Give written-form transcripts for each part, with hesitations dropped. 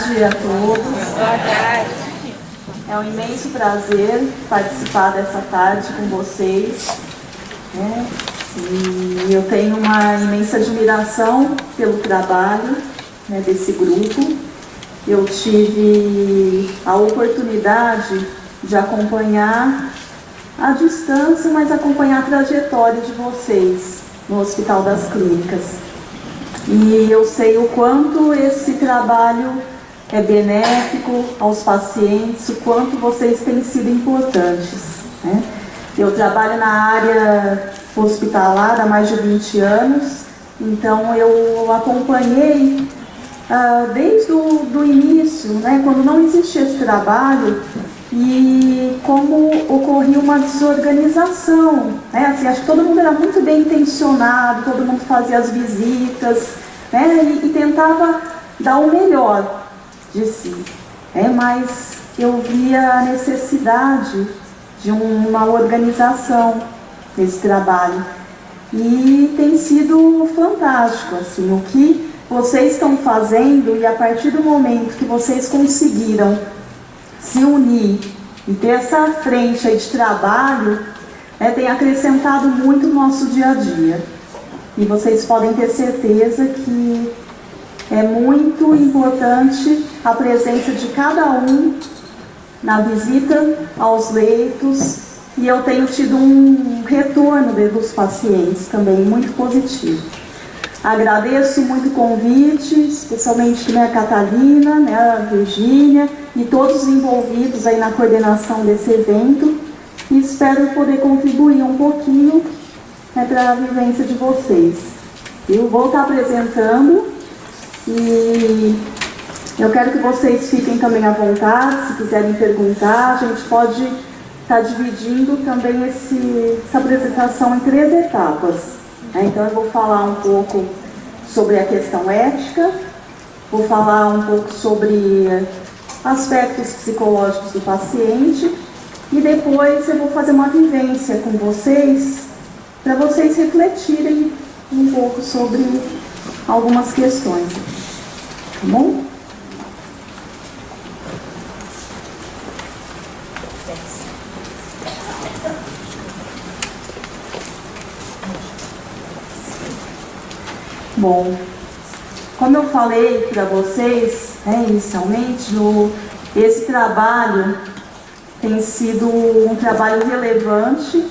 tarde a todos. Boa tarde. É um imenso prazer participar dessa tarde com vocês, né? E eu tenho uma imensa admiração pelo trabalho, né, desse grupo. Eu tive a oportunidade de acompanhar à distância, mas acompanhar a trajetória de vocês no Hospital das Clínicas. E eu sei o quanto esse trabalho é benéfico aos pacientes, o quanto vocês têm sido importantes, né? Eu trabalho na área hospitalar há mais de 20 anos, então eu acompanhei desde o início, né, quando não existia esse trabalho, e como ocorria uma desorganização, né? Assim, acho que todo mundo era muito bem intencionado, todo mundo fazia as visitas, né, e tentava dar o melhor de si, mas eu via a necessidade de uma organização nesse trabalho, e tem sido fantástico assim, o que vocês estão fazendo, e a partir do momento que vocês conseguiram se unir e ter essa frente aí de trabalho, tem acrescentado muito no nosso dia a dia. E vocês podem ter certeza que é muito importante a presença de cada um na visita aos leitos, e eu tenho tido um retorno dos pacientes também muito positivo. Agradeço muito o convite, especialmente a Catalina, né, a Virgínia e todos os envolvidos aí na coordenação desse evento, e espero poder contribuir um pouquinho, né, para a vivência de vocês. Eu vou estar apresentando e eu quero que vocês fiquem também à vontade, se quiserem perguntar. A gente pode estar dividindo também essa apresentação em 3 etapas. Então eu vou falar um pouco sobre a questão ética, vou falar um pouco sobre aspectos psicológicos do paciente, e depois eu vou fazer uma vivência com vocês, para vocês refletirem um pouco sobre algumas questões. Tá bom? Bom, como eu falei para vocês, inicialmente, esse trabalho tem sido um trabalho relevante,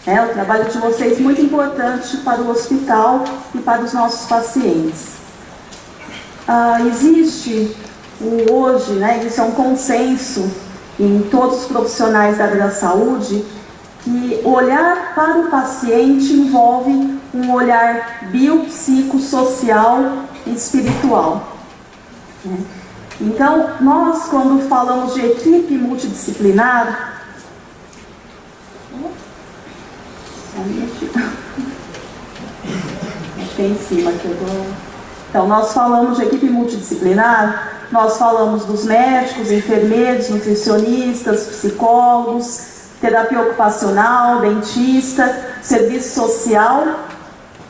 o trabalho de vocês muito importante para o hospital e para os nossos pacientes. Existe hoje, isso é um consenso em todos os profissionais da área da saúde, que olhar para o paciente envolve um olhar biopsicossocial e espiritual. Então, nós, quando falamos de equipe multidisciplinar, em cima que eu dou. Então, nós falamos de equipe multidisciplinar, nós falamos dos médicos, enfermeiros, nutricionistas, psicólogos, terapia ocupacional, dentista, serviço social,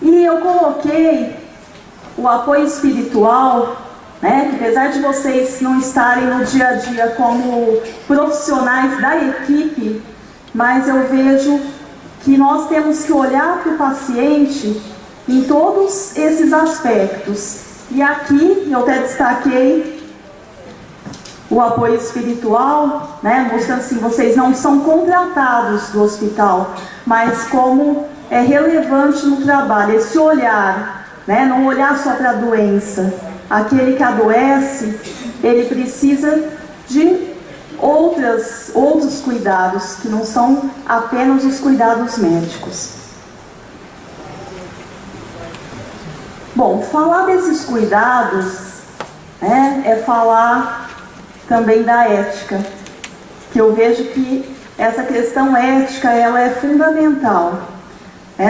e eu coloquei o apoio espiritual, que apesar de vocês não estarem no dia a dia como profissionais da equipe, mas eu vejo que nós temos que olhar para o paciente em todos esses aspectos. E aqui eu até destaquei o apoio espiritual, mostrando assim, vocês não são contratados do hospital, mas como é relevante no trabalho, esse olhar, não olhar só para a doença. Aquele que adoece, ele precisa de outros cuidados, que não são apenas os cuidados médicos. Bom, falar desses cuidados, é falar também da ética, que eu vejo que essa questão ética, ela é fundamental,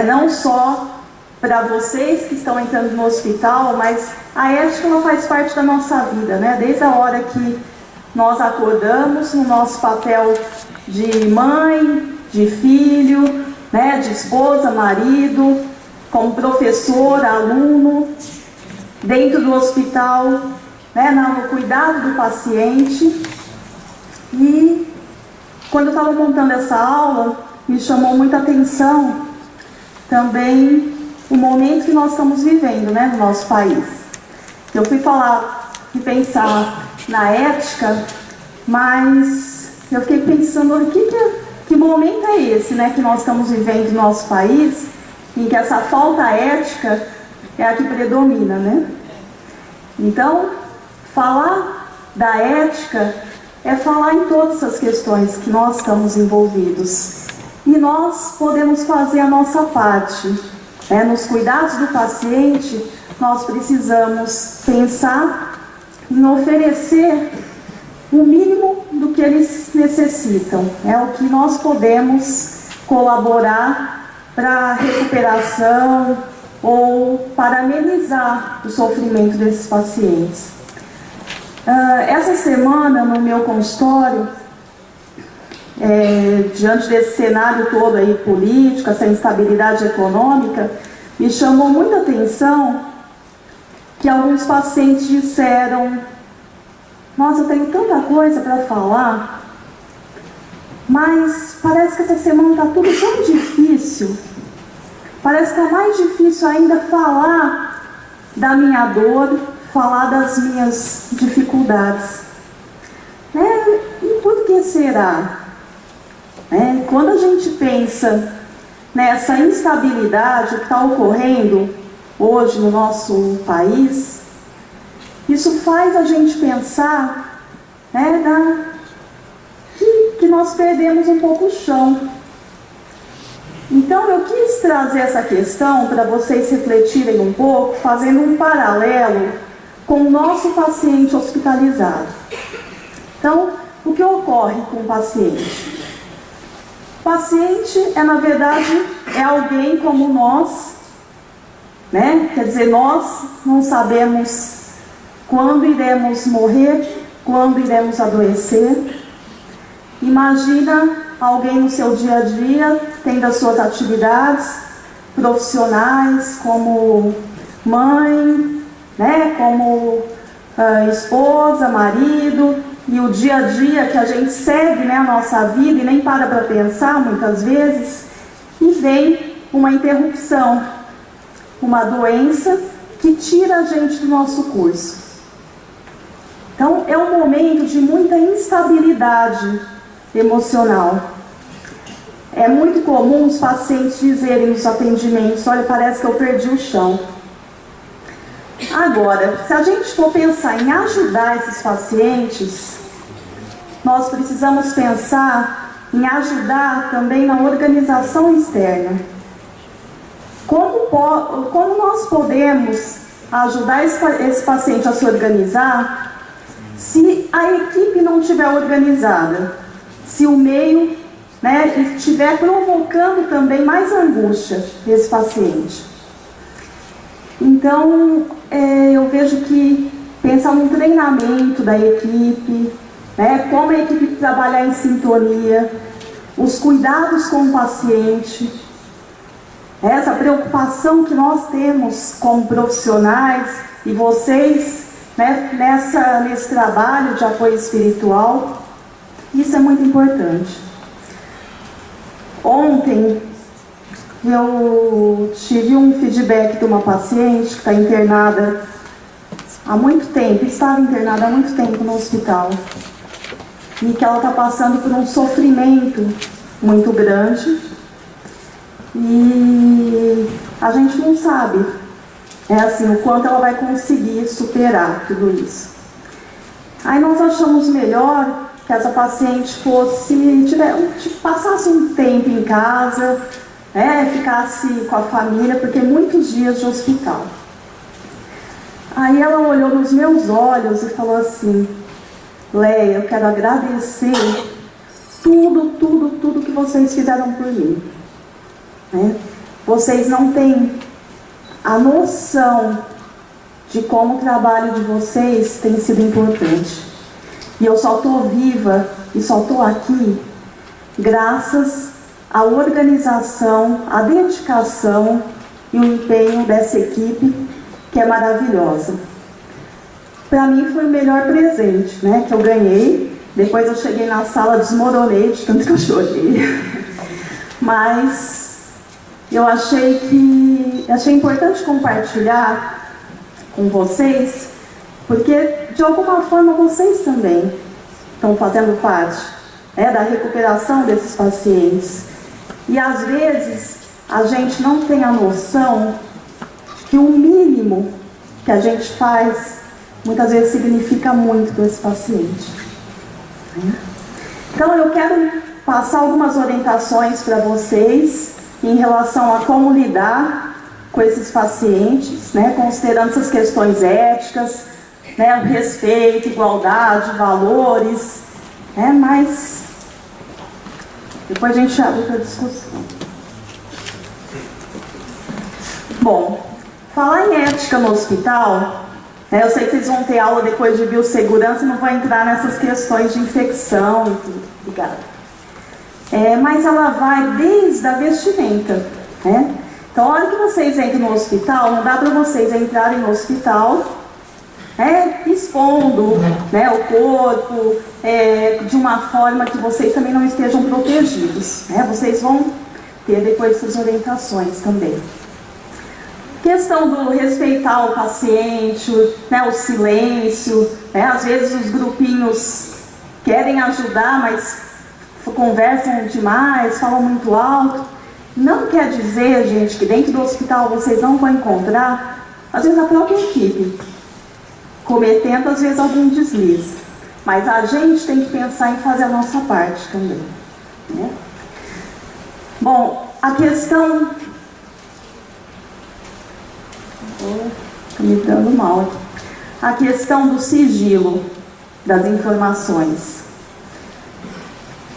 não só para vocês que estão entrando no hospital, mas a ética, ela faz parte da nossa vida, desde a hora que nós acordamos no nosso papel de mãe, de filho, de esposa, marido, como professor, aluno, dentro do hospital, né, no cuidado do paciente. E quando eu estava montando essa aula, me chamou muita atenção também o momento que nós estamos vivendo, né, no nosso país. Eu fui falar e pensar na ética, mas eu fiquei pensando que momento é esse, né, que nós estamos vivendo no nosso país, em que essa falta ética é a que predomina, né? Então, falar da ética é falar em todas as questões que nós estamos envolvidos. E nós podemos fazer a nossa parte. Nos cuidados do paciente, nós precisamos pensar em oferecer o mínimo do que eles necessitam. É o que nós podemos colaborar para a recuperação ou para amenizar o sofrimento desses pacientes. Essa semana, no meu consultório, diante desse cenário todo aí político, essa instabilidade econômica, me chamou muita atenção que alguns pacientes disseram: nossa, eu tenho tanta coisa para falar, mas parece que essa semana está tudo tão difícil, parece que está mais difícil ainda falar da minha dor, falar das minhas dificuldades. E por que será? Quando a gente pensa nessa instabilidade que está ocorrendo hoje no nosso país, isso faz a gente pensar que nós perdemos um pouco o chão. Então eu quis trazer essa questão para vocês refletirem um pouco, fazendo um paralelo com o nosso paciente hospitalizado. Então, o que ocorre com o paciente? O paciente na verdade, é alguém como nós, né? Quer dizer, nós não sabemos quando iremos morrer, quando iremos adoecer. Imagina alguém no seu dia a dia, tendo as suas atividades profissionais, como mãe, como esposa, marido, e o dia a dia que a gente segue, a nossa vida e nem para pensar muitas vezes, e vem uma interrupção, uma doença que tira a gente do nosso curso. Então é um momento de muita instabilidade emocional. É muito comum os pacientes dizerem nos atendimentos: olha, parece que eu perdi o chão. Agora, se a gente for pensar em ajudar esses pacientes, nós precisamos pensar em ajudar também na organização externa. Como nós podemos ajudar esse paciente a se organizar se a equipe não estiver organizada? Se o meio estiver provocando também mais angústia nesse paciente. Então, eu vejo que pensar no treinamento da equipe, como a equipe trabalhar em sintonia, os cuidados com o paciente, essa preocupação que nós temos como profissionais e vocês nesse trabalho de apoio espiritual, isso é muito importante. Ontem eu tive um feedback de uma paciente que está internada há muito tempo, estava internada há muito tempo no hospital, e que ela está passando por um sofrimento muito grande, e a gente não sabe o quanto ela vai conseguir superar tudo isso. Aí nós achamos melhor que essa paciente passasse um tempo em casa, ficasse com a família, porque muitos dias de hospital. Aí ela olhou nos meus olhos e falou assim: Leia, eu quero agradecer tudo que vocês fizeram por mim. Vocês não têm a noção de como o trabalho de vocês tem sido importante. E eu só estou viva e só estou aqui graças à organização, à dedicação e o empenho dessa equipe, que é maravilhosa. para mim foi o melhor presente, né, que eu ganhei. Depois eu cheguei na sala, desmoronei de tanto que eu chorei. Mas eu achei importante compartilhar com vocês, porque de alguma forma vocês também estão fazendo parte da recuperação desses pacientes. E às vezes a gente não tem a noção que o mínimo que a gente faz muitas vezes significa muito para esse paciente. Então eu quero passar algumas orientações para vocês em relação a como lidar com esses pacientes, né, considerando essas questões éticas, né, o respeito, igualdade, valores, mas depois a gente abre para discussão. Bom, falar em ética no hospital, eu sei que vocês vão ter aula depois de biossegurança e não vou entrar nessas questões de infecção e tudo, obrigada. Mas ela vai desde a vestimenta, né? Então, a hora que vocês entram no hospital, não dá para vocês entrarem no hospital expondo, né, o corpo de uma forma que vocês também não estejam protegidos, né? Vocês vão ter depois essas orientações também. Questão do respeitar o paciente, né, o silêncio, né? Às vezes os grupinhos querem ajudar, mas conversam demais, falam muito alto. Não quer dizer, gente, que dentro do hospital vocês não vão encontrar, às vezes, a própria equipe cometendo, às vezes, algum deslize. Mas a gente tem que pensar em fazer a nossa parte também, né? Bom, a questão... Estou me dando mal aqui. A questão do sigilo das informações.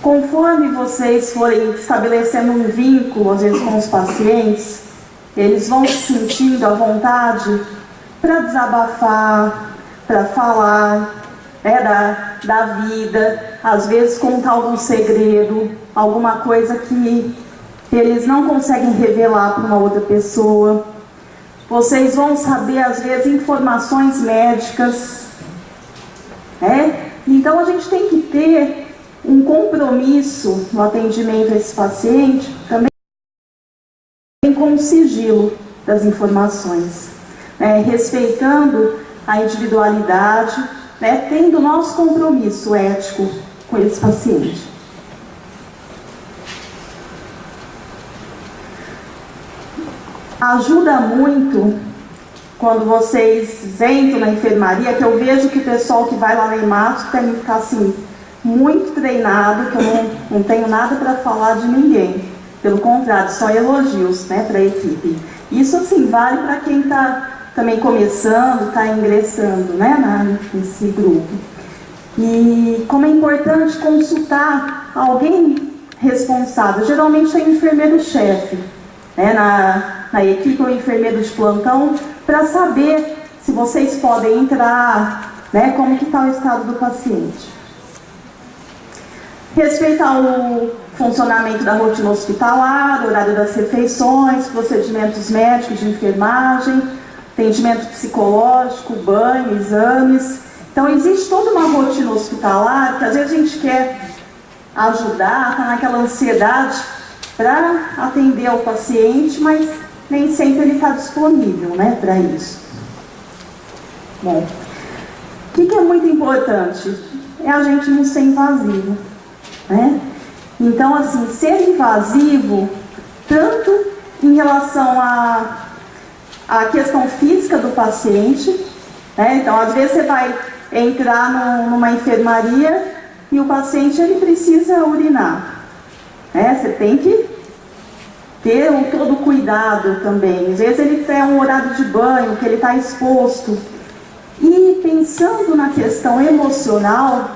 Conforme vocês forem estabelecendo um vínculo, às vezes, com os pacientes, eles vão se sentindo à vontade para desabafar, para falar da vida, às vezes contar algum segredo, alguma coisa que eles não conseguem revelar para uma outra pessoa. Vocês vão saber, às vezes, informações médicas. Então, a gente tem que ter um compromisso no atendimento a esse paciente, também com o sigilo das informações, respeitando a individualidade, tendo nosso compromisso ético com esse paciente. Ajuda muito quando vocês entram na enfermaria, que eu vejo que o pessoal que vai lá na Imato tem que ficar assim, muito treinado, que eu não tenho nada para falar de ninguém. Pelo contrário, só elogios, para a equipe. Isso, assim, vale para quem está também começando, está ingressando, nesse grupo. E como é importante consultar alguém responsável. Geralmente tem um enfermeiro-chefe, na equipe, ou enfermeiro de plantão, para saber se vocês podem entrar, como que está o estado do paciente. Respeitar o funcionamento da rotina hospitalar, horário das refeições, procedimentos médicos de enfermagem, atendimento psicológico, banho, exames. Então, existe toda uma rotina hospitalar que às vezes a gente quer ajudar, está naquela ansiedade para atender o paciente, mas nem sempre ele está disponível, para isso. Bom, o que é muito importante? É a gente não ser invasivo, Então, assim, ser invasivo, tanto em relação à questão física do paciente, Então, às vezes você vai entrar numa enfermaria e o paciente ele precisa urinar, Você tem que ter todo o cuidado também. Às vezes ele tem um horário de banho, que ele está exposto. E pensando na questão emocional,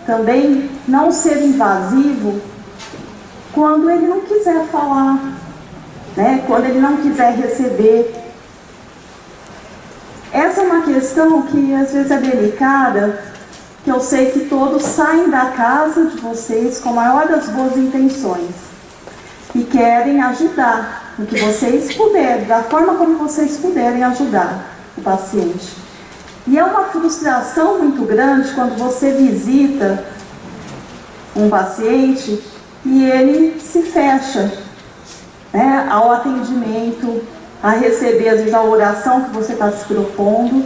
também não ser invasivo quando ele não quiser falar, quando ele não quiser receber. Essa é uma questão que às vezes é delicada, que eu sei que todos saem da casa de vocês com a maior das boas intenções e querem ajudar no que vocês puderem, da forma como vocês puderem ajudar o paciente. E é uma frustração muito grande quando você visita um paciente e ele se fecha, né, ao atendimento, a receber às vezes a oração que você está se propondo,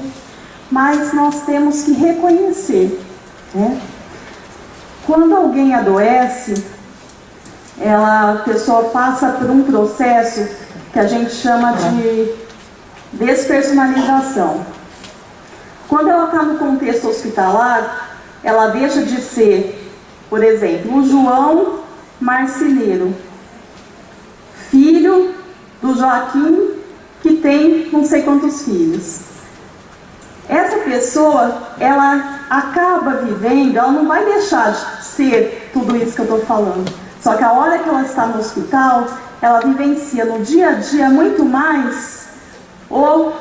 mas nós temos que reconhecer, né? Quando alguém adoece, a pessoa passa por um processo que a gente chama de despersonalização. Quando ela está no contexto hospitalar, ela deixa de ser, por exemplo, o João marceneiro, filho do Joaquim, que tem não sei quantos filhos. Essa pessoa, ela acaba vivendo, ela não vai deixar de ser tudo isso que eu estou falando. Só que a hora que ela está no hospital, ela vivencia no dia a dia muito mais o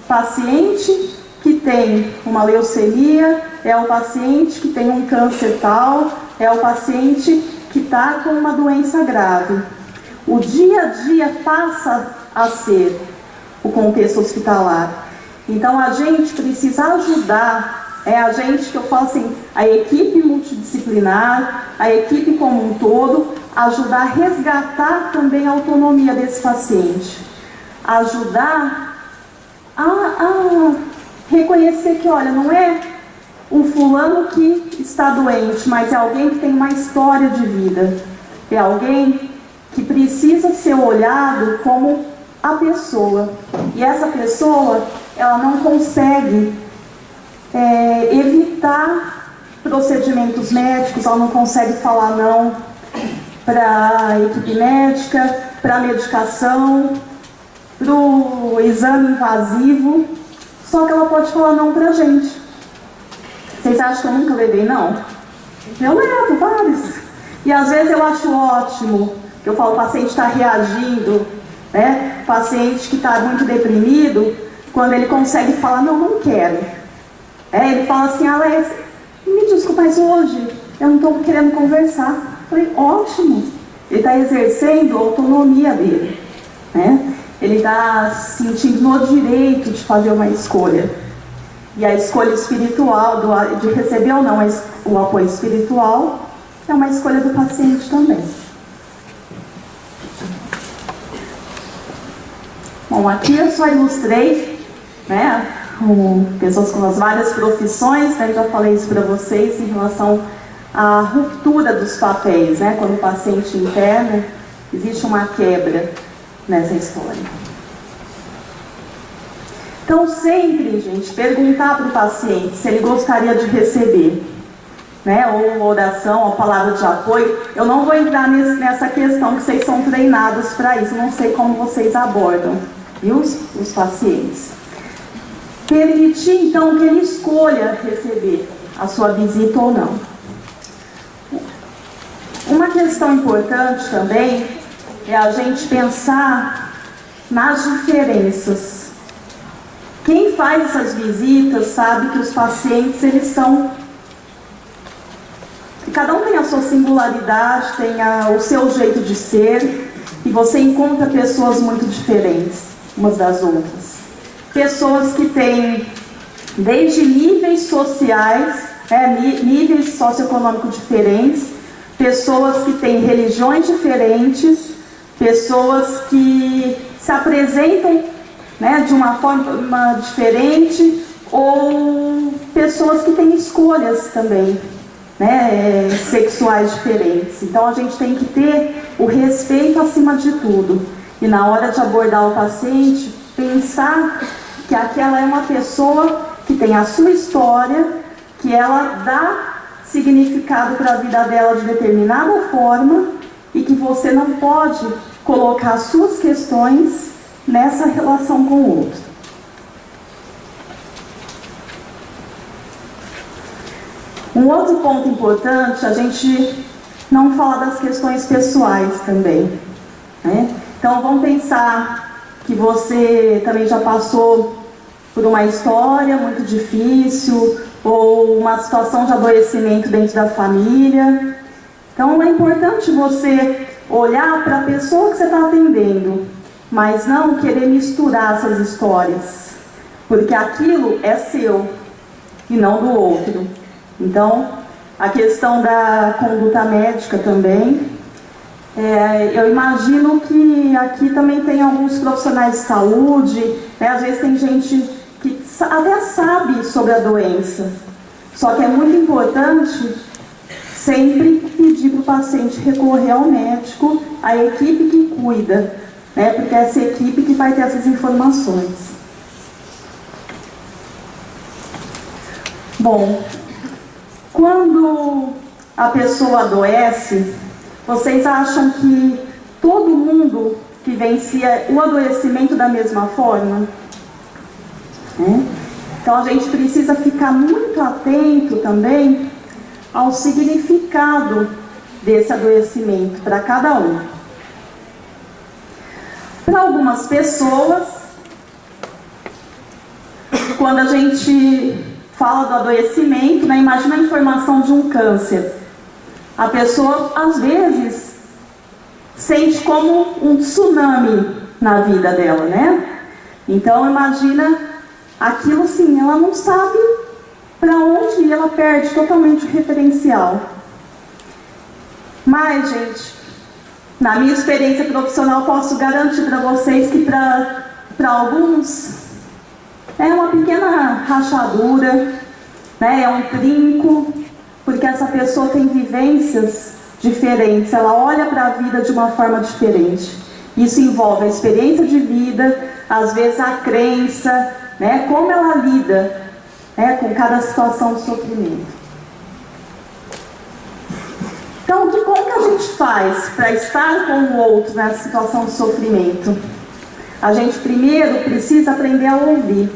paciente que tem uma leucemia, é o paciente que tem um câncer tal, é o paciente que está com uma doença grave. O dia a dia passa a ser o contexto hospitalar. Então a gente precisa ajudar, a gente, que eu falo assim, a equipe multidisciplinar, a equipe como um todo, ajudar a resgatar também a autonomia desse paciente. Ajudar a reconhecer que, olha, não é um fulano que está doente, mas é alguém que tem uma história de vida. É alguém que precisa ser olhado como a pessoa. E essa pessoa, ela não consegue evitar procedimentos médicos, ela não consegue falar não para a equipe médica, para a medicação, para o exame invasivo, só que ela pode falar não para a gente. Vocês acham que eu nunca levei não? Eu levo vários. E às vezes eu acho ótimo, que eu falo, o paciente está reagindo, né? O paciente que está muito deprimido, quando ele consegue falar, não quero. Ele fala assim, Alex, me desculpa, mas hoje eu não estou querendo conversar. Eu falei, ótimo, ele está exercendo a autonomia dele, né? Ele está se sentindo no direito de fazer uma escolha. E a escolha espiritual, de receber ou não o apoio espiritual, é uma escolha do paciente também. Bom, aqui eu só ilustrei, né, com pessoas com as várias profissões, né, já falei isso para vocês em relação à ruptura dos papéis, né, quando o paciente interna, existe uma quebra nessa história. Então sempre, gente, perguntar para o paciente se ele gostaria de receber, né, ou oração, ou palavra de apoio. Eu não vou entrar nessa questão que vocês são treinados para isso, não sei como vocês abordam, viu, os pacientes. Permitir então que ele escolha receber a sua visita ou não. Uma questão importante também é a gente pensar nas diferenças. Quem faz essas visitas sabe que os pacientes, eles são... Cada um tem a sua singularidade, tem o seu jeito de ser, e você encontra pessoas muito diferentes umas das outras. Pessoas que têm desde níveis sociais, níveis socioeconômicos diferentes, pessoas que têm religiões diferentes, pessoas que se apresentam, né, de uma forma diferente, ou pessoas que têm escolhas também, né, sexuais diferentes. Então a gente tem que ter o respeito acima de tudo. E na hora de abordar o paciente, pensar que aquela é uma pessoa que tem a sua história, que ela dá significado para a vida dela de determinada forma, e que você não pode colocar suas questões nessa relação com o outro. Um outro ponto importante, a gente não fala das questões pessoais também, né? Então vamos pensar que você também já passou por uma história muito difícil, ou uma situação de adoecimento dentro da família. Então é importante você olhar para a pessoa que você está atendendo, mas não querer misturar essas histórias, porque aquilo é seu, e não do outro. Então, a questão da conduta médica também, eu imagino que aqui também tem alguns profissionais de saúde, né? Às vezes tem gente que até sabe sobre a doença, só que é muito importante sempre pedir para o paciente recorrer ao médico, à equipe que cuida, né? Porque é essa equipe que vai ter essas informações. Bom, quando a pessoa adoece, vocês acham que todo mundo vivencia o adoecimento da mesma forma? Então a gente precisa ficar muito atento também ao significado desse adoecimento para cada um. Para algumas pessoas, quando a gente fala do adoecimento, né, imagina a informação de um câncer. A pessoa, às vezes, sente como um tsunami na vida dela, né? Então, imagina aquilo sim, ela não sabe para onde ir, ela perde totalmente o referencial. Mas, gente, na minha experiência profissional, posso garantir para vocês que para alguns é uma pequena rachadura, né? É um trinco, porque essa pessoa tem vivências diferentes, ela olha para a vida de uma forma diferente. Isso envolve a experiência de vida, às vezes a crença, né? Como ela lida, né, com cada situação de sofrimento. Então, como que a gente faz para estar com o outro nessa situação de sofrimento? A gente primeiro precisa aprender a ouvir.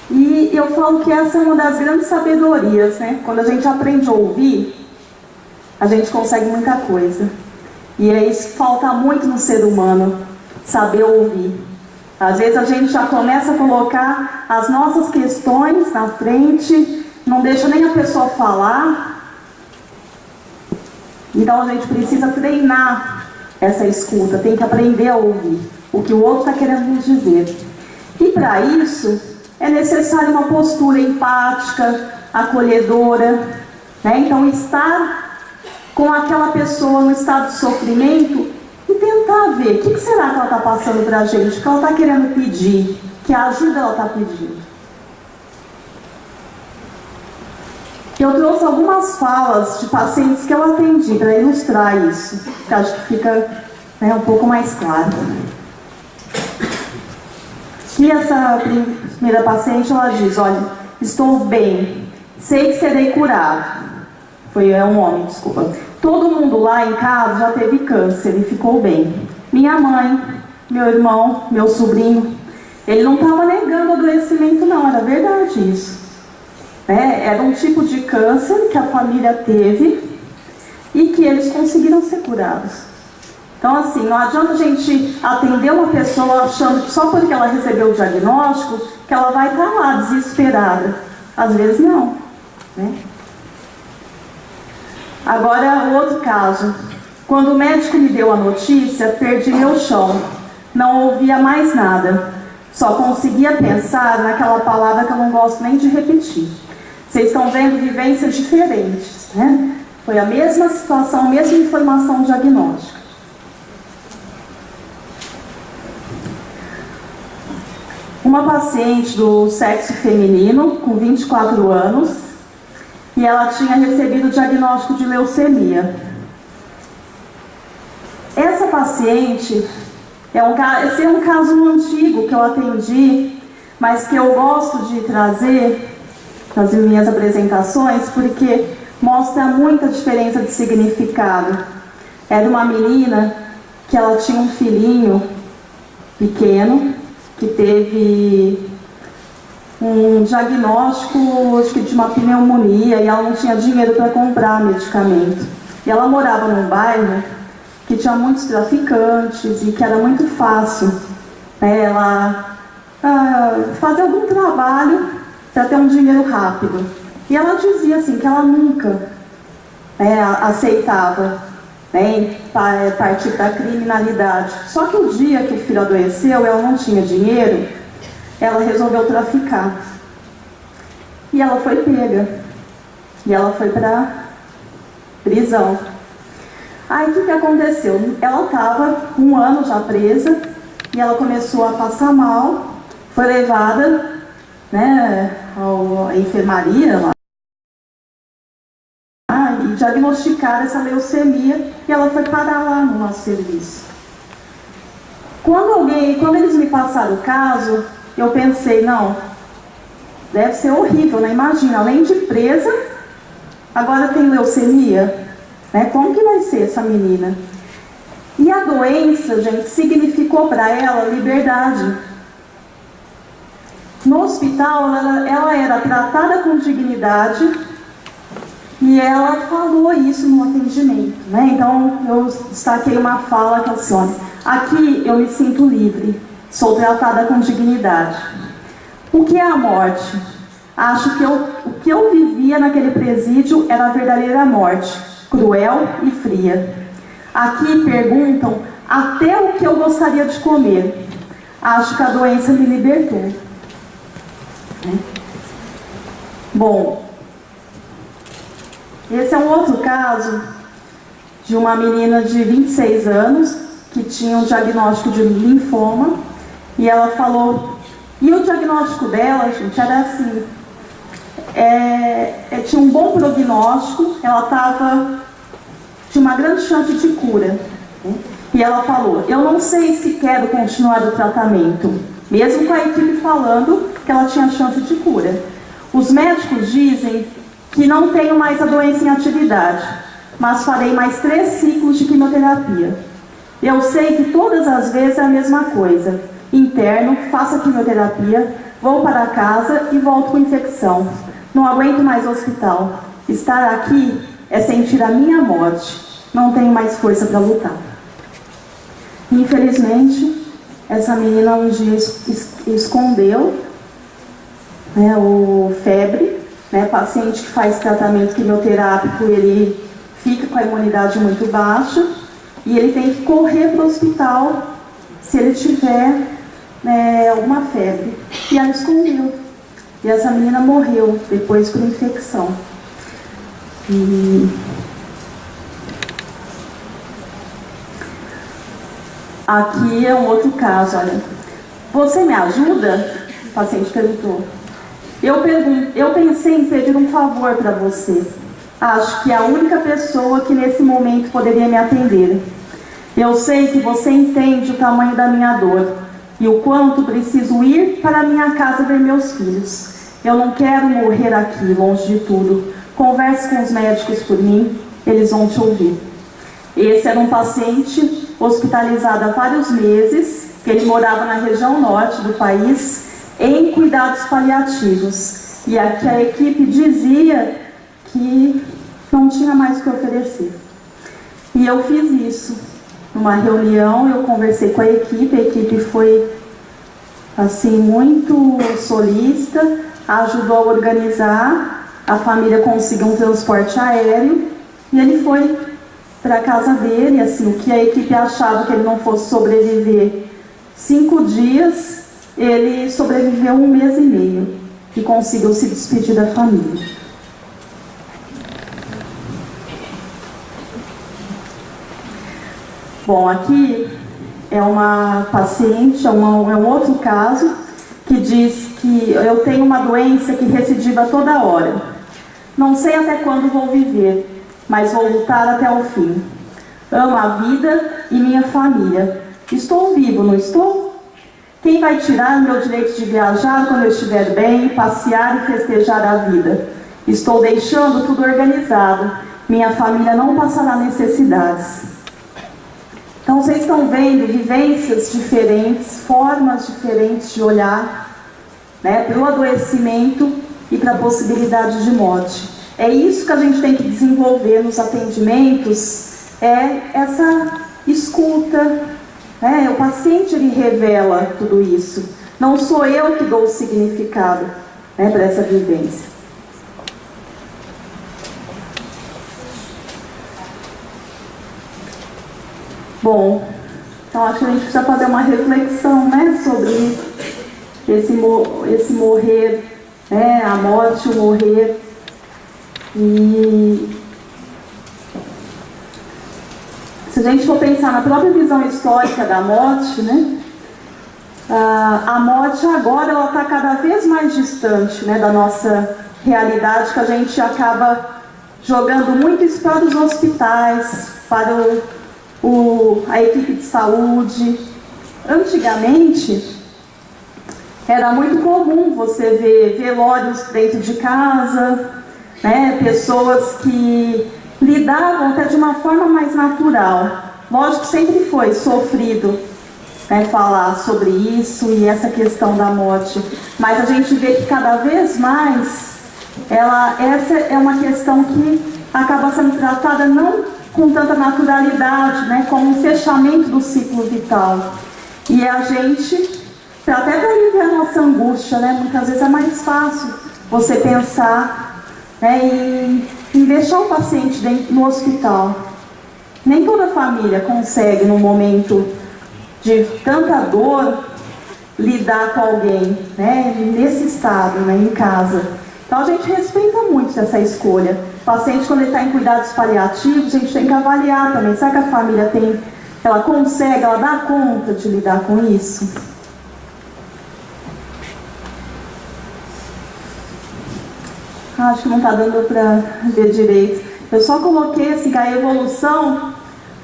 E eu falo que essa é uma das grandes sabedorias, né? Quando a gente aprende a ouvir, a gente consegue muita coisa. E é isso que falta muito no ser humano, saber ouvir. Às vezes a gente já começa a colocar as nossas questões na frente, não deixa nem a pessoa falar. Então a gente precisa treinar essa escuta, tem que aprender a ouvir o que o outro está querendo nos dizer. E para isso é necessário uma postura empática, acolhedora, né? Então estar com aquela pessoa no estado de sofrimento e tentar ver o que será que ela está passando para a gente, o que ela está querendo pedir, que ajuda ela está pedindo. Eu trouxe algumas falas de pacientes que eu atendi para ilustrar isso, que acho que fica, né, um pouco mais claro. E essa primeira paciente, ela diz: olha, estou bem, sei que serei curado. É um homem, desculpa. Todo mundo lá em casa já teve câncer e ficou bem. Minha mãe, meu irmão, meu sobrinho, ele não estava negando o adoecimento não, era verdade isso. Era um tipo de câncer que a família teve e que eles conseguiram ser curados. Então, assim, não adianta a gente atender uma pessoa achando que só porque ela recebeu o diagnóstico que ela vai estar lá desesperada. Às vezes não, né? Agora, o outro caso. Quando o médico me deu a notícia, perdi meu chão. Não ouvia mais nada. Só conseguia pensar naquela palavra que eu não gosto nem de repetir. Vocês estão vendo vivências diferentes, né? Foi a mesma situação, a mesma informação diagnóstica. Uma paciente do sexo feminino, com 24 anos, e ela tinha recebido o diagnóstico de leucemia. Essa paciente, esse é um caso antigo que eu atendi, mas que eu gosto de trazer nas minhas apresentações, porque mostra muita diferença de significado. Era uma menina que ela tinha um filhinho pequeno, que teve um diagnóstico, acho que de uma pneumonia, e ela não tinha dinheiro para comprar medicamento. E ela morava num bairro que tinha muitos traficantes e que era muito fácil, né, ela fazer algum trabalho para ter um dinheiro rápido. E ela dizia assim, que ela nunca aceitava, né, partir da criminalidade. Só que o dia que o filho adoeceu, ela não tinha dinheiro, ela resolveu traficar. e ela foi pega. E ela foi para prisão. Aí o que aconteceu? Ela estava 1 ano já presa e ela começou a passar mal, foi levada, né, à enfermaria lá, e diagnosticaram essa leucemia e ela foi parar lá no nosso serviço. Quando eles me passaram o caso, eu pensei, não, deve ser horrível, né? Imagina, além de presa, agora tem leucemia, né? Como que vai ser essa menina? E a doença, gente, significou para ela liberdade. No hospital, ela era tratada com dignidade e ela falou isso no atendimento, né? Então, eu destaquei uma fala que é assim, olha, aqui eu me sinto livre, sou tratada com dignidade. O que é a morte? Acho que o que eu vivia naquele presídio era a verdadeira morte, cruel e fria. Aqui perguntam até o que eu gostaria de comer. Acho que a doença me libertou. Bom, esse é um outro caso de uma menina de 26 anos que tinha um diagnóstico de linfoma e ela falou, e o diagnóstico dela, gente, era assim, tinha um bom prognóstico, ela tinha uma grande chance de cura, né? E ela falou, eu não sei se quero continuar o tratamento, mesmo com a equipe falando que ela tinha chance de cura. Os médicos dizem que não tenho mais a doença em atividade, mas farei mais 3 ciclos de quimioterapia. Eu sei que todas as vezes é a mesma coisa. Interno, faço a quimioterapia, vou para casa e volto com infecção. Não aguento mais o hospital. Estar aqui é sentir a minha morte. Não tenho mais força para lutar. Infelizmente, essa menina um dia escondeu, né, o febre, né, paciente que faz tratamento quimioterápico, ele fica com a imunidade muito baixa e ele tem que correr para o hospital se ele tiver, né, alguma febre. E ela escondeu. E essa menina morreu depois por infecção. E aqui é um outro caso, olha. Você me ajuda? O paciente perguntou. Eu pensei em pedir um favor para você. Acho que é a única pessoa que nesse momento poderia me atender. Eu sei que você entende o tamanho da minha dor e o quanto preciso ir para a minha casa ver meus filhos. Eu não quero morrer aqui, longe de tudo. Converse com os médicos por mim, eles vão te ouvir. Esse era um paciente hospitalizado há vários meses, que ele morava na região norte do país, em cuidados paliativos. E aqui a equipe dizia que não tinha mais o que oferecer. E eu fiz isso. Numa reunião, eu conversei com a equipe foi assim, muito solícita, ajudou a organizar, a família conseguiu um transporte aéreo, e ele foi para a casa dele, assim, o que a equipe achava que ele não fosse sobreviver 5 dias, ele sobreviveu 1 mês e meio, e conseguiu se despedir da família. Bom, aqui é uma paciente, é um outro caso, que diz que eu tenho uma doença que recidiva toda hora. Não sei até quando vou viver, mas vou lutar até o fim. Amo a vida e minha família. Estou vivo, não estou? Quem vai tirar meu direito de viajar quando eu estiver bem, passear e festejar a vida? Estou deixando tudo organizado. Minha família não passará necessidades. Então, vocês estão vendo vivências diferentes, formas diferentes de olhar, né, pelo adoecimento e para a possibilidade de morte. É isso que a gente tem que desenvolver nos atendimentos, essa escuta, né? O paciente ele revela tudo isso. Não sou eu que dou o significado, né, para essa vivência. Bom, então acho que a gente precisa fazer uma reflexão, né, sobre esse morrer né? A morte, o morrer. E se a gente for pensar na própria visão histórica da morte, né? A morte agora ela está cada vez mais distante, né, da nossa realidade, que a gente acaba jogando muito isso para os hospitais, para a equipe de saúde. Antigamente, era muito comum você ver velórios dentro de casa, né, pessoas que lidavam até de uma forma mais natural. Lógico que sempre foi sofrido, né, falar sobre isso e essa questão da morte, mas a gente vê que cada vez mais essa é uma questão que acaba sendo tratada não com tanta naturalidade, né, como um fechamento do ciclo vital. E a gente, até para aliviar a nossa angústia, né, muitas vezes é mais fácil você pensar, né, em deixar o paciente no hospital. Nem toda família consegue, no momento de tanta dor, lidar com alguém, né, nesse estado, né, em casa. Então a gente respeita muito essa escolha. O paciente, quando ele está em cuidados paliativos, a gente tem que avaliar também. Será que a família ela consegue, ela dá conta de lidar com isso? Acho que não está dando para ver direito. Eu só coloquei assim, que a evolução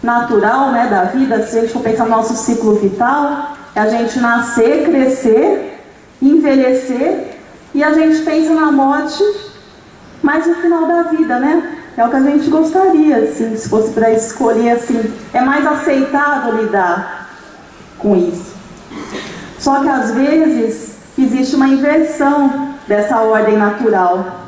natural, né, da vida, se a gente for pensar no nosso ciclo vital, é a gente nascer, crescer, envelhecer, e a gente pensa na morte mais no final da vida, né? É o que a gente gostaria, assim, se fosse para escolher, assim, é mais aceitável lidar com isso. Só que às vezes existe uma inversão dessa ordem natural,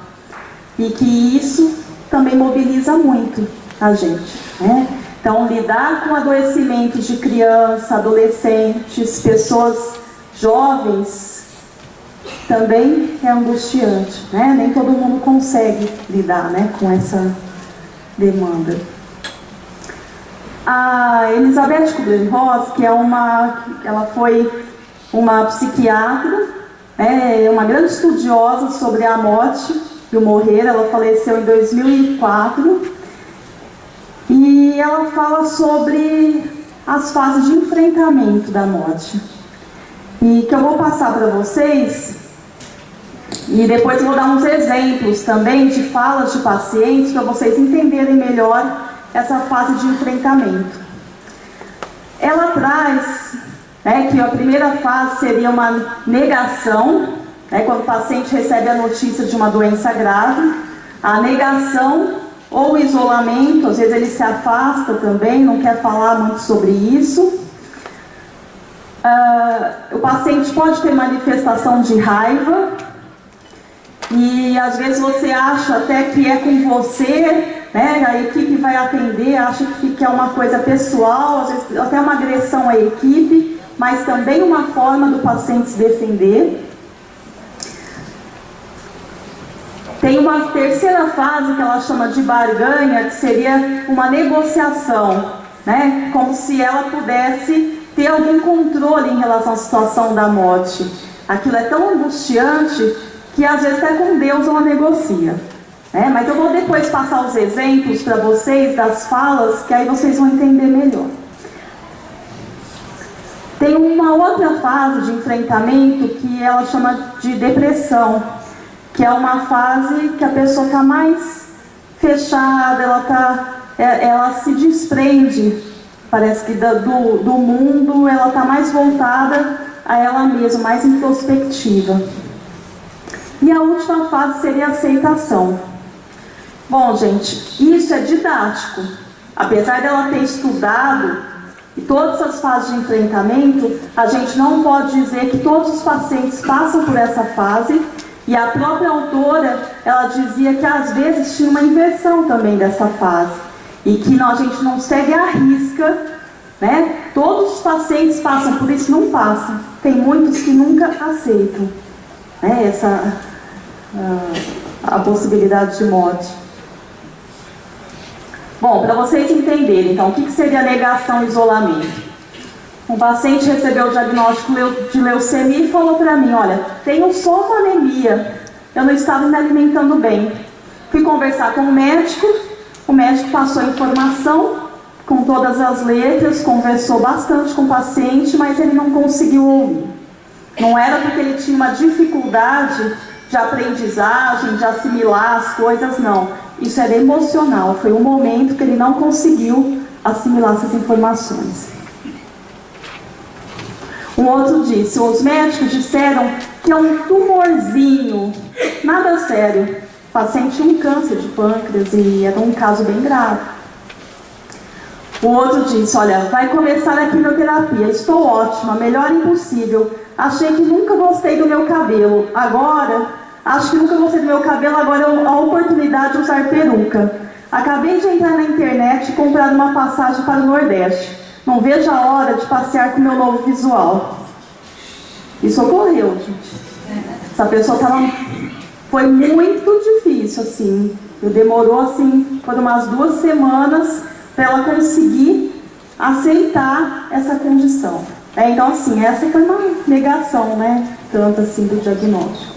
e que isso também mobiliza muito a gente, né? Então, lidar com adoecimentos de criança, adolescentes, pessoas jovens, também é angustiante, né? Nem todo mundo consegue lidar, né, com essa demanda. A Elizabeth Kubler-Ross, ela foi uma psiquiatra, né, uma grande estudiosa sobre a morte e o morrer. Ela faleceu em 2004. E ela fala sobre as fases de enfrentamento da morte. E que eu vou passar para vocês, e depois eu vou dar uns exemplos também de falas de pacientes, para vocês entenderem melhor essa fase de enfrentamento. Ela traz, né, que a primeira fase seria uma negação, né, quando o paciente recebe a notícia de uma doença grave, a negação ou isolamento, às vezes ele se afasta também, não quer falar muito sobre isso. O paciente pode ter manifestação de raiva, e às vezes você acha até que é com você, né? A equipe vai atender, acha que é uma coisa pessoal, às vezes até uma agressão à equipe, mas também uma forma do paciente se defender. Tem uma terceira fase que ela chama de barganha, que seria uma negociação, né? Como se ela pudesse ter algum controle em relação à situação da morte. Aquilo é tão angustiante que às vezes até com Deus ela negocia, né? Mas eu vou depois passar os exemplos para vocês das falas, que aí vocês vão entender melhor. Tem uma outra fase de enfrentamento que ela chama de depressão, que é uma fase que a pessoa está mais fechada, ela se desprende, parece que do mundo, ela está mais voltada a ela mesma, mais introspectiva. E a última fase seria a aceitação. Bom, gente, isso é didático. Apesar dela ter estudado e todas as fases de enfrentamento, a gente não pode dizer que todos os pacientes passam por essa fase. E a própria autora, ela dizia que às vezes tinha uma inversão também dessa fase. E que a gente não segue à risca, né? Todos os pacientes passam por isso, não passam. Tem muitos que nunca aceitam, né, a possibilidade de morte. Bom, para vocês entenderem, então, o que seria negação e isolamento? Um paciente recebeu o diagnóstico de leucemia e falou para mim, olha, tenho só uma anemia, eu não estava me alimentando bem. Fui conversar com o médico passou a informação com todas as letras, conversou bastante com o paciente, mas ele não conseguiu ouvir. Não era porque ele tinha uma dificuldade de aprendizagem, de assimilar as coisas, não. Isso era emocional, foi um momento que ele não conseguiu assimilar essas informações. Um outro disse, os médicos disseram que é um tumorzinho, nada sério. O paciente tinha um câncer de pâncreas e era um caso bem grave. O outro disse, olha, vai começar a quimioterapia, estou ótima, melhor impossível. Achei que nunca gostei do meu cabelo, acho que nunca gostei do meu cabelo, agora é a oportunidade de usar peruca. Acabei de entrar na internet e comprar uma passagem para o Nordeste. Não vejo a hora de passear com o meu novo visual. Isso ocorreu, gente. Essa pessoa foi muito difícil, assim. Demorou, assim, por umas 2 semanas para ela conseguir aceitar essa condição. Então, assim, essa foi uma negação, né? Tanto assim do diagnóstico.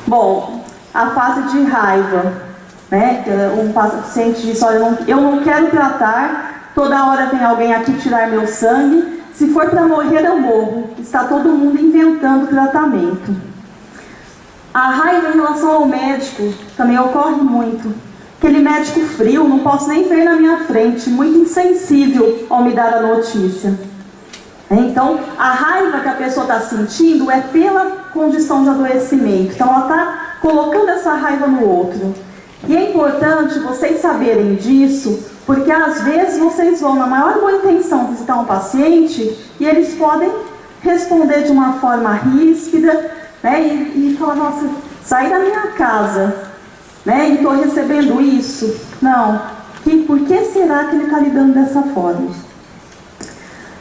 Bom, a fase de raiva, né? Um paciente disse, olha, eu não quero tratar, toda hora vem alguém aqui tirar meu sangue, se for para morrer eu morro, está todo mundo inventando tratamento. A raiva em relação ao médico também ocorre muito. Aquele médico frio, não posso nem ver na minha frente, muito insensível ao me dar a notícia. Então, a raiva que a pessoa está sentindo é pela condição de adoecimento. Então, ela está colocando essa raiva no outro. E é importante vocês saberem disso, porque às vezes vocês vão, na maior boa intenção, visitar um paciente e eles podem responder de uma forma ríspida, né, e falar, nossa, saí da minha casa, né, e estou recebendo isso. Não, por que será que ele está lidando dessa forma?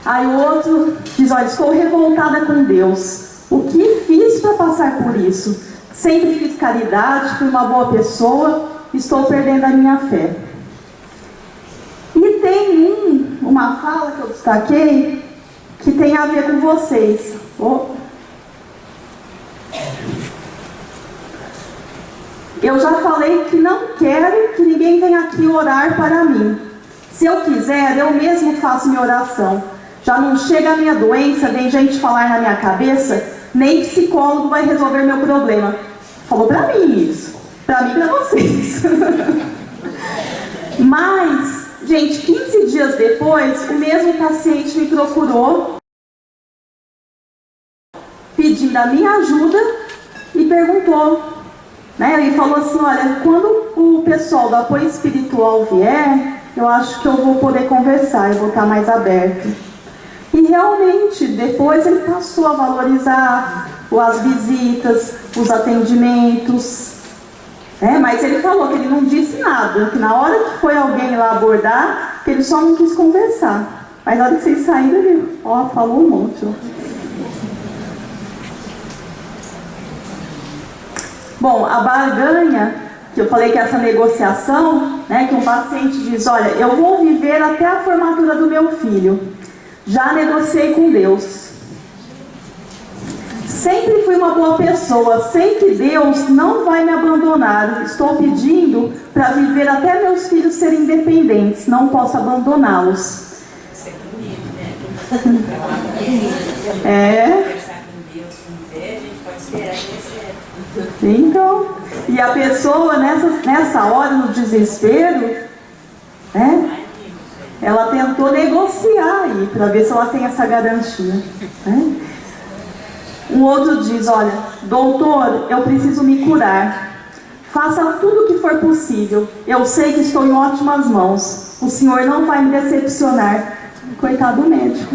Aí o outro diz, olha, estou revoltada com Deus. O que fiz para passar por isso? Sempre fiz caridade, fui uma boa pessoa, estou perdendo a minha fé. E tem uma fala que eu destaquei, que tem a ver com vocês. Eu já falei que não quero que ninguém venha aqui orar para mim. Se eu quiser, eu mesmo faço minha oração. Já não chega a minha doença, vem gente falar na minha cabeça, nem psicólogo vai resolver meu problema. Falou para mim isso. Para mim e para vocês. Mas, gente, 15 dias depois, o mesmo paciente me procurou, pedindo a minha ajuda e perguntou, né? Ele falou assim, olha, quando o pessoal do apoio espiritual vier, eu acho que eu vou poder conversar, eu vou estar mais aberto. E realmente, depois ele passou a valorizar as visitas, os atendimentos, né? Mas ele falou que ele não disse nada, que na hora que foi alguém lá abordar, que ele só não quis conversar. Mas na hora que vocês saíram, ele falou um monte. Bom, a barganha, que eu falei que essa negociação, né, que um paciente diz, olha, eu vou viver até a formatura do meu filho. Já negociei com Deus. Sempre fui uma boa pessoa, sei que Deus não vai me abandonar. Estou pedindo para viver até meus filhos serem independentes, não posso abandoná-los. Isso é bonito, né? Conversar com Deus, com fé, a gente pode esperar que receba. Então, e a pessoa nessa hora, no desespero, né? Ela tentou negociar aí, para ver se ela tem essa garantia, né? Um outro diz, olha, doutor, eu preciso me curar. Faça tudo o que for possível. Eu sei que estou em ótimas mãos. O senhor não vai me decepcionar. Coitado do médico.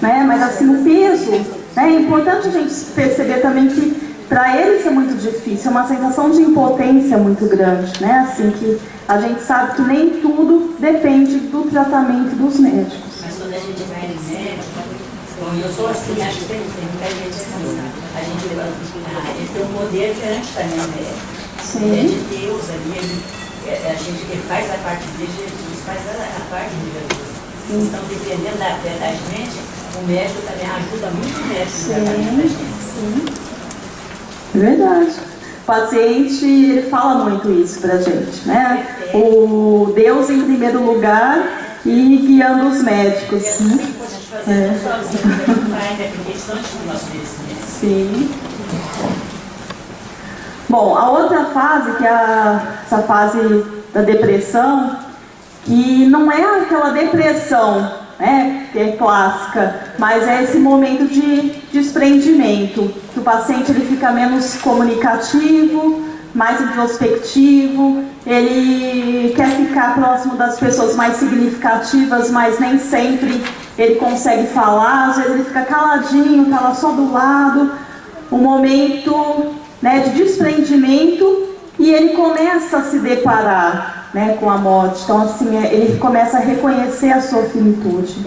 Né? Mas assim, o peso, né? É importante a gente perceber também que para eles é muito difícil, é uma sensação de impotência muito grande, né? Assim, que a gente sabe que nem tudo depende do tratamento dos médicos. Mas quando a gente vai no médico, bom, eu sou assim, acho que tem muita gente assim, a gente tem um poder grande também, né? É de Deus ali, a gente faz a parte de Jesus, faz a parte de Jesus. Então, dependendo da fé da gente, o médico também ajuda muito o médico no tratamento da gente. Sim, é verdade. O paciente, ele fala muito isso pra gente, né? O Deus em primeiro lugar e guiando os médicos. Sim. Bom, a outra fase, que é essa fase da depressão, que não é aquela depressão, né, que é clássica, mas é esse momento de desprendimento, que o paciente ele fica menos comunicativo, mais introspectivo, ele quer ficar próximo das pessoas mais significativas, mas nem sempre ele consegue falar, às vezes ele fica caladinho, está lá só do lado, um momento, né, de desprendimento, e ele começa a se deparar, né, com a morte. Então assim, ele começa a reconhecer a sua finitude.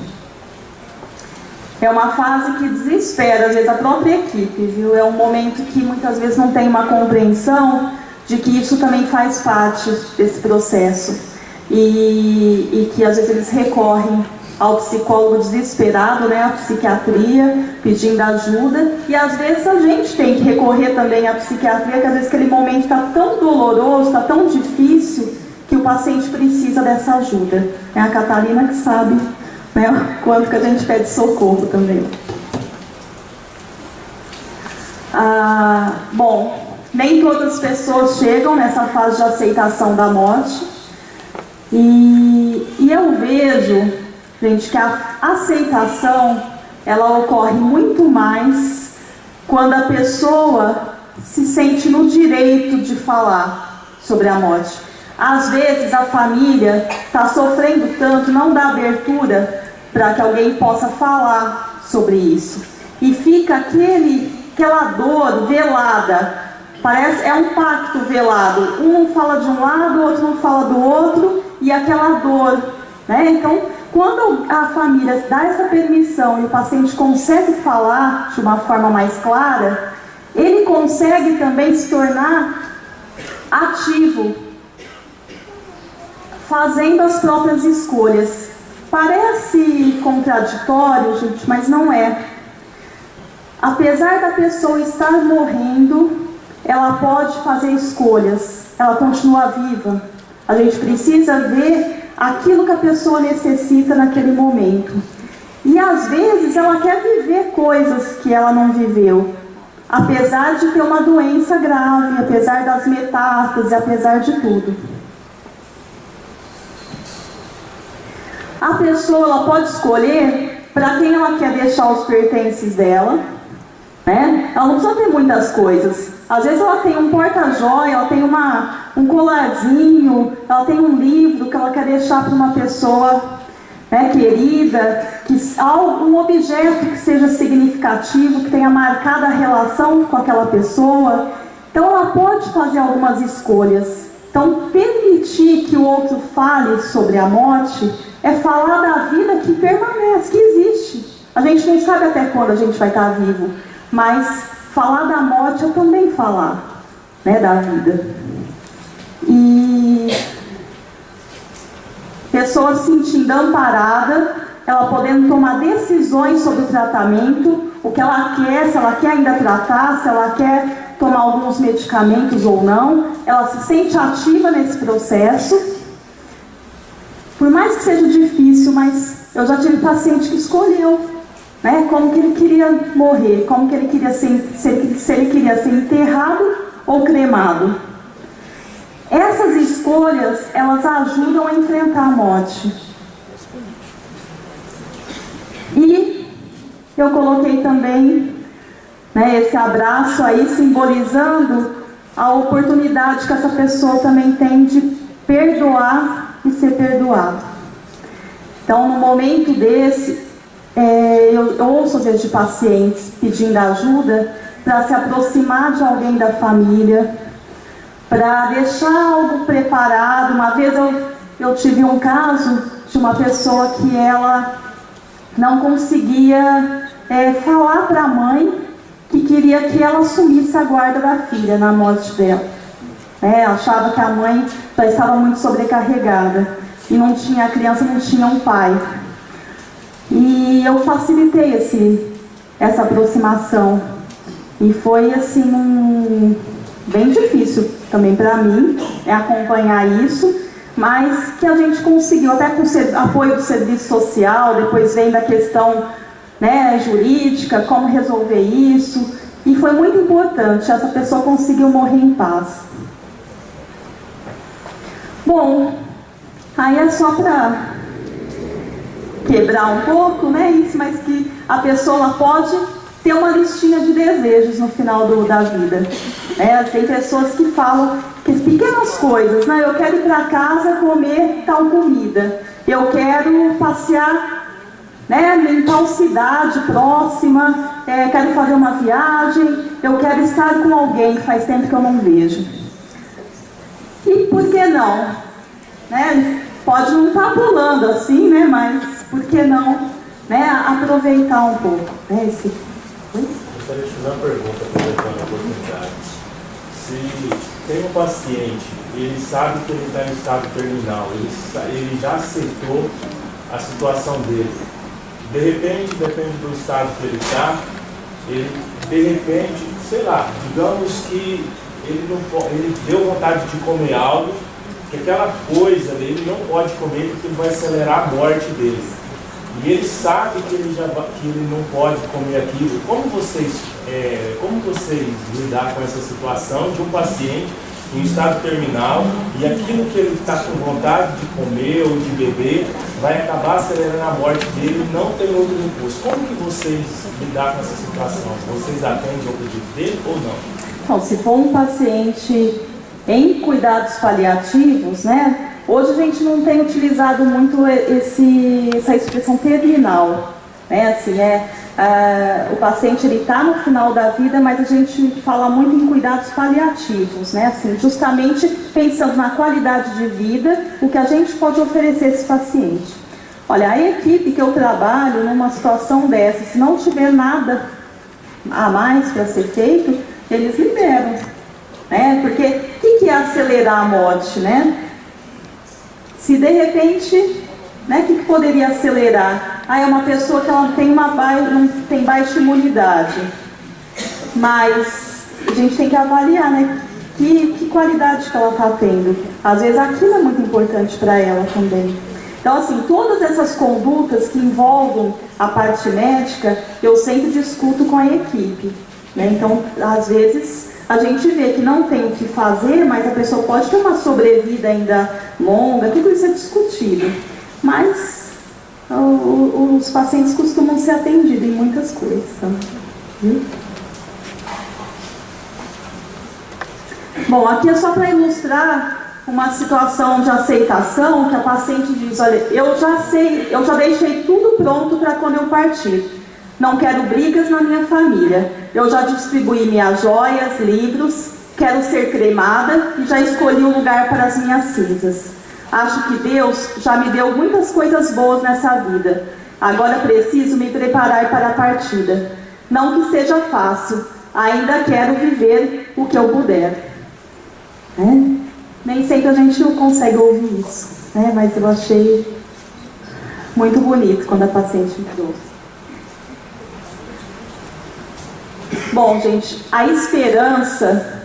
É uma fase que desespera, às vezes, a própria equipe, viu? É um momento que muitas vezes não tem uma compreensão de que isso também faz parte desse processo. E que às vezes eles recorrem ao psicólogo desesperado, né, à psiquiatria, pedindo ajuda. E às vezes a gente tem que recorrer também à psiquiatria, que às vezes aquele momento está tão doloroso, está tão difícil, que o paciente precisa dessa ajuda. É a Catarina que sabe, né, quanto que a gente pede socorro também. Bom, nem todas as pessoas chegam nessa fase de aceitação da morte. E eu vejo, gente, que a aceitação, ela ocorre muito mais quando a pessoa se sente no direito de falar sobre a morte. Às vezes a família está sofrendo tanto, não dá abertura para que alguém possa falar sobre isso. E fica aquela dor velada, parece, é um pacto velado. Um não fala de um lado, o outro não fala do outro, e aquela dor, né? Então, quando a família dá essa permissão e o paciente consegue falar de uma forma mais clara, ele consegue também se tornar ativo, fazendo as próprias escolhas. Parece contraditório, gente, mas não é. Apesar da pessoa estar morrendo, ela pode fazer escolhas, ela continua viva. A gente precisa ver aquilo que a pessoa necessita naquele momento. E às vezes ela quer viver coisas que ela não viveu, apesar de ter uma doença grave, apesar das metástases, apesar de tudo. A pessoa, ela pode escolher para quem ela quer deixar os pertences dela, né? Ela não precisa ter muitas coisas. Às vezes ela tem um porta-joia, ela tem um colarzinho, ela tem um livro que ela quer deixar para uma pessoa, né, querida, um objeto que seja significativo, que tenha marcado a relação com aquela pessoa. Então ela pode fazer algumas escolhas. Então permitir que o outro fale sobre a morte é falar da vida que permanece, que existe. A gente não sabe até quando a gente vai estar vivo, mas falar da morte é também falar, né, da vida. E pessoa se sentindo amparada, ela podendo tomar decisões sobre o tratamento, o que ela quer, se ela quer ainda tratar, se ela quer tomar alguns medicamentos ou não, ela se sente ativa nesse processo. Por mais que seja difícil, mas eu já tive paciente que escolheu, né, como que ele queria morrer, como que ele queria se ele queria ser enterrado ou cremado. Essas escolhas, elas ajudam a enfrentar a morte. E eu coloquei também, né, esse abraço aí simbolizando a oportunidade que essa pessoa também tem de perdoar e ser perdoado. Então, no momento desse, eu ouço às vezes de pacientes pedindo ajuda para se aproximar de alguém da família, para deixar algo preparado. Uma vez eu tive um caso de uma pessoa que ela não conseguia falar para a mãe que queria que ela assumisse a guarda da filha na morte dela. Achava que a mãe já estava muito sobrecarregada e a criança não tinha um pai. E eu facilitei essa aproximação. E foi assim, bem difícil também para mim acompanhar isso, mas que a gente conseguiu, até com o apoio do serviço social, depois vem da questão, né, jurídica, como resolver isso. E foi muito importante, essa pessoa conseguiu morrer em paz. Bom, aí é só para quebrar um pouco, né, isso, mas que a pessoa pode ter uma listinha de desejos no final da vida. Tem pessoas que falam que pequenas coisas, né, eu quero ir para casa comer tal comida, eu quero passear, né, em tal cidade próxima, quero fazer uma viagem, eu quero estar com alguém que faz tempo que eu não vejo. E por que não? Né? Pode não estar pulando assim, né, mas por que não, né, aproveitar um pouco? Né, Gostaria de fazer uma pergunta, aproveitando a oportunidade. Se tem um paciente, ele sabe que ele está em estado terminal, ele já aceitou a situação dele. De repente, depende do estado que ele está, de repente, sei lá, digamos que ele deu vontade de comer algo, que aquela coisa ele não pode comer porque vai acelerar a morte dele. E ele sabe que ele não pode comer aquilo. Como vocês lidar com essa situação de um paciente em estado terminal e aquilo que ele está com vontade de comer ou de beber vai acabar acelerando a morte dele e não tem outro recurso? Como que vocês lidar com essa situação? Vocês atendem ao pedido dele ou não? Bom, se for um paciente em cuidados paliativos, né? Hoje a gente não tem utilizado muito essa expressão terminal, né? Assim, o paciente está no final da vida, mas a gente fala muito em cuidados paliativos, né? Assim, justamente pensando na qualidade de vida, o que a gente pode oferecer a esse paciente. Olha, a equipe que eu trabalho numa situação dessa, se não tiver nada a mais para ser feito, eles liberam, né? Porque o que é acelerar a morte, né? Se de repente, né, o que poderia acelerar? É uma pessoa que ela não tem baixa imunidade, mas a gente tem que avaliar, né, que qualidade que ela está tendo. Às vezes aquilo é muito importante para ela também. Então, assim, todas essas condutas que envolvem a parte médica, eu sempre discuto com a equipe, né? Então, às vezes a gente vê que não tem o que fazer, mas a pessoa pode ter uma sobrevida ainda longa, tudo isso é discutido. Mas os pacientes costumam ser atendidos em muitas coisas. Bom, aqui é só para ilustrar uma situação de aceitação que a paciente diz: olha, eu já deixei tudo pronto para quando eu partir. Não quero brigas na minha família. Eu já distribuí minhas joias, livros, quero ser cremada e já escolhi um lugar para as minhas cinzas. Acho que Deus já me deu muitas coisas boas nessa vida. Agora preciso me preparar para a partida. Não que seja fácil, ainda quero viver o que eu puder. Nem sempre a gente consegue ouvir isso, né? Mas eu achei muito bonito quando a paciente me trouxe. Bom, gente, a esperança,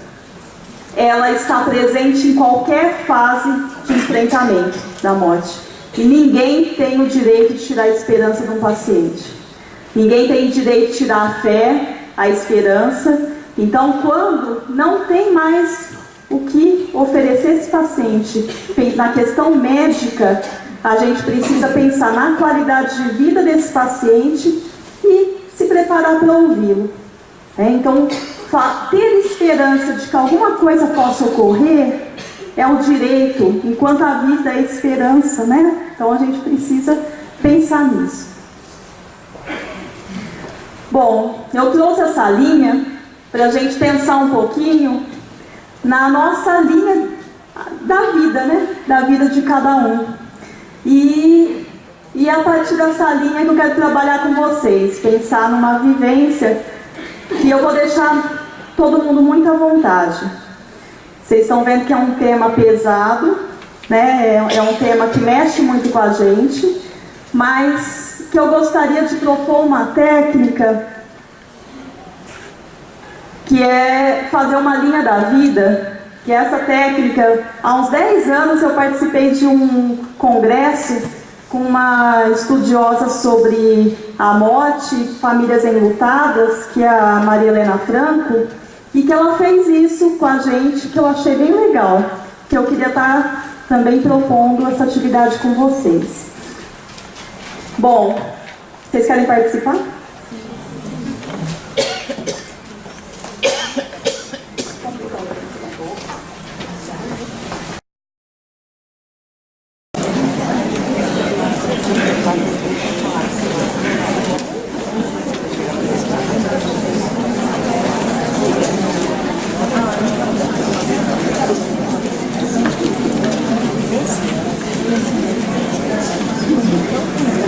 ela está presente em qualquer fase de enfrentamento da morte. E ninguém tem o direito de tirar a esperança de um paciente. Ninguém tem o direito de tirar a fé, a esperança. Então, quando não tem mais o que oferecer esse paciente, na questão médica, a gente precisa pensar na qualidade de vida desse paciente e se preparar para ouvi-lo. Então, ter esperança de que alguma coisa possa ocorrer é o direito, enquanto a vida é esperança, né? Então a gente precisa pensar nisso. Bom, eu trouxe essa linha para a gente pensar um pouquinho na nossa linha da vida, né? Da vida de cada um. E a partir dessa linha que eu quero trabalhar com vocês, pensar numa vivência que eu vou deixar todo mundo muito à vontade. Vocês estão vendo que é um tema pesado, né? É um tema que mexe muito com a gente, mas que eu gostaria de propor uma técnica que é fazer uma linha da vida, que essa técnica, há uns 10 anos eu participei de um congresso com uma estudiosa sobre a morte, famílias enlutadas, que é a Maria Helena Franco, e que ela fez isso com a gente, que eu achei bem legal, que eu queria estar também propondo essa atividade com vocês. Bom, vocês querem participar?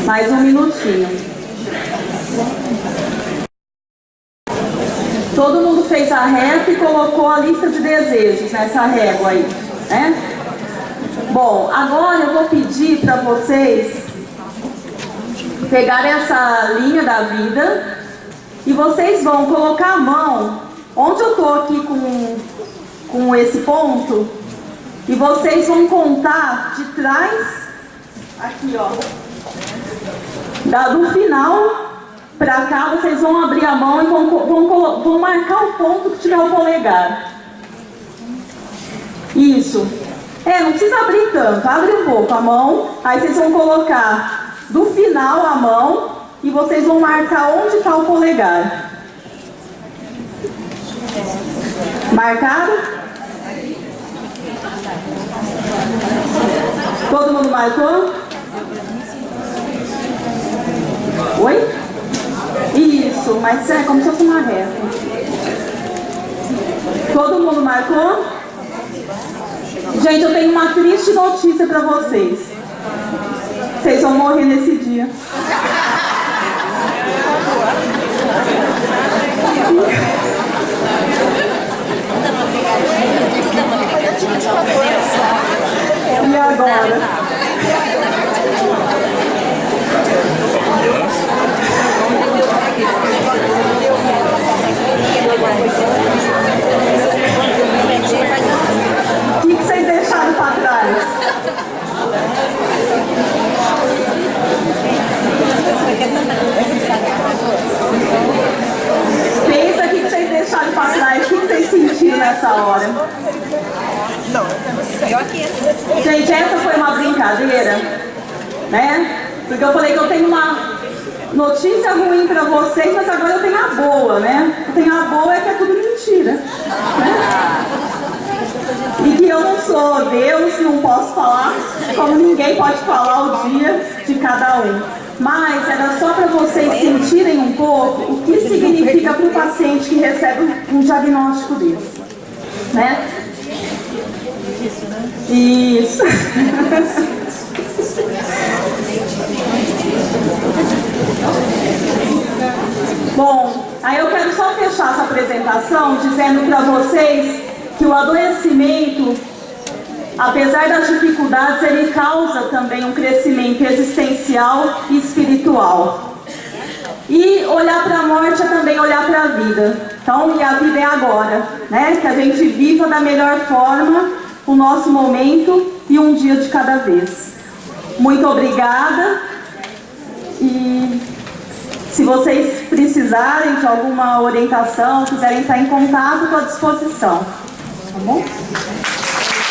Mais um minutinho. Todo mundo fez a reta e colocou a lista de desejos nessa régua aí, né? Bom, agora eu vou pedir para vocês pegarem essa linha da vida e vocês vão colocar a mão onde eu estou aqui com esse ponto e vocês vão contar de trás, aqui ó, do final para cá, vocês vão abrir a mão e vão marcar o ponto que tiver o polegar. Isso. Não precisa abrir tanto, abre um pouco a mão, aí vocês vão colocar do final a mão e vocês vão marcar onde está o polegar. Marcaram? Todo mundo marcou? Oi? Isso, mas é como se fosse uma reta. Todo mundo marcou? Gente, eu tenho uma triste notícia para vocês. Vocês vão morrer nesse dia. E agora? O que vocês deixaram para trás? Pensa o que vocês deixaram para trás, o que vocês sentiram nessa hora? Gente, essa foi uma brincadeira, né? Porque eu falei que eu tenho uma notícia ruim para vocês, mas agora eu tenho a boa, né? Eu tenho a boa é que é tudo mentira, né? E que eu não sou Deus, não posso falar como ninguém pode falar o dia de cada um. Mas era só para vocês sentirem um pouco o que significa para o paciente que recebe um diagnóstico desse, né? Isso. Bom, aí eu quero só fechar essa apresentação dizendo para vocês que o adoecimento, apesar das dificuldades, ele causa também um crescimento existencial e espiritual. E olhar para a morte é também olhar para a vida. Então, e a vida é agora, né? Que a gente viva da melhor forma o nosso momento e um dia de cada vez. Muito obrigada. E se vocês precisarem de alguma orientação, quiserem estar em contato, estou à disposição. Tá bom?